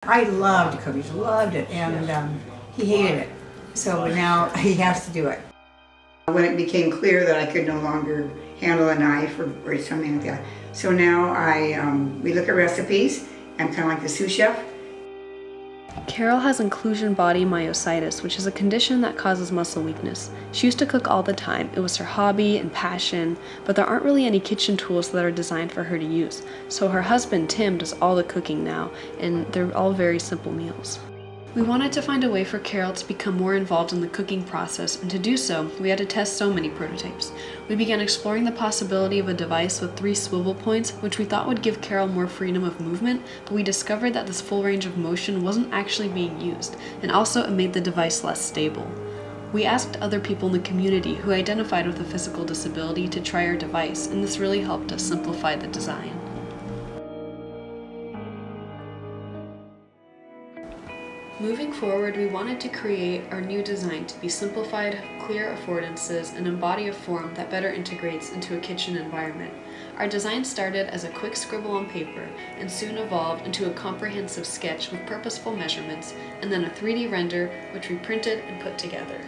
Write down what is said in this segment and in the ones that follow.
I loved cookies, loved it, and he hated it. So now he has to do it. When it became clear that I could no longer handle a knife or something like that, so now we look at recipes. I'm kind of like the sous chef. Carol has inclusion body myositis, which is a condition that causes muscle weakness. She used to cook all the time. It was her hobby and passion, but there aren't really any kitchen tools that are designed for her to use. So her husband, Tim, does all the cooking now, and they're all very simple meals. We wanted to find a way for Carol to become more involved in the cooking process, and to do so, we had to test so many prototypes. We began exploring the possibility of a device with 3 swivel points, which we thought would give Carol more freedom of movement, but we discovered that this full range of motion wasn't actually being used, and also it made the device less stable. We asked other people in the community who identified with a physical disability to try our device, and this really helped us simplify the design. Moving forward, we wanted to create our new design to be simplified, have clear affordances, and embody a form that better integrates into a kitchen environment. Our design started as a quick scribble on paper and soon evolved into a comprehensive sketch with purposeful measurements, and then a 3D render which we printed and put together.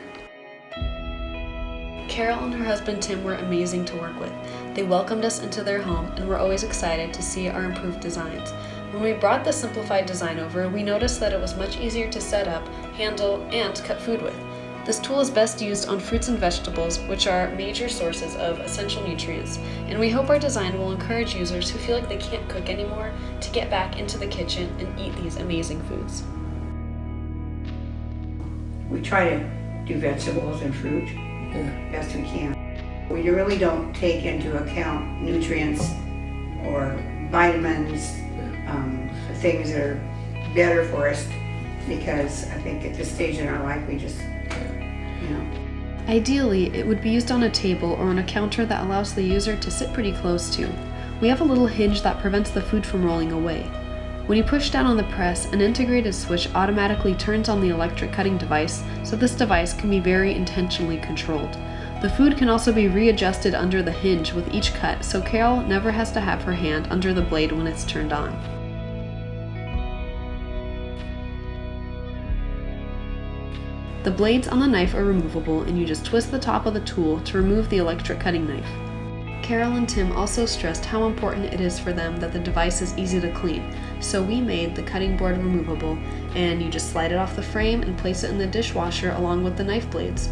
Carol and her husband Tim were amazing to work with. They welcomed us into their home and were always excited to see our improved designs. When we brought the simplified design over, we noticed that it was much easier to set up, handle, and cut food with. This tool is best used on fruits and vegetables, which are major sources of essential nutrients, and we hope our design will encourage users who feel like they can't cook anymore to get back into the kitchen and eat these amazing foods. We try to do vegetables and fruit best we can. We really don't take into account nutrients or vitamins, things that are better for us, because I think at this stage in our life we just, Ideally, it would be used on a table or on a counter that allows the user to sit pretty close to. We have a little hinge that prevents the food from rolling away. When you push down on the press, an integrated switch automatically turns on the electric cutting device, so this device can be very intentionally controlled. The food can also be readjusted under the hinge with each cut, so Carol never has to have her hand under the blade when it's turned on. The blades on the knife are removable, and you just twist the top of the tool to remove the electric cutting knife. Carol and Tim also stressed how important it is for them that the device is easy to clean, so we made the cutting board removable, and you just slide it off the frame and place it in the dishwasher along with the knife blades.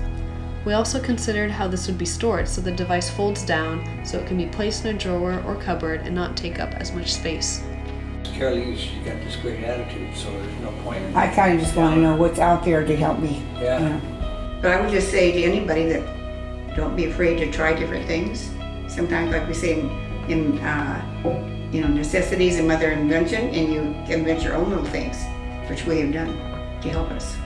We also considered how this would be stored, so the device folds down so it can be placed in a drawer or cupboard and not take up as much space. Carol, you got this great attitude, so there's no point in... I kind of just want to know what's out there to help me. Yeah. But I would just say to anybody that don't be afraid to try different things. Sometimes, like we say in necessity is a mother invention, and you invent your own little things, which we have done to help us.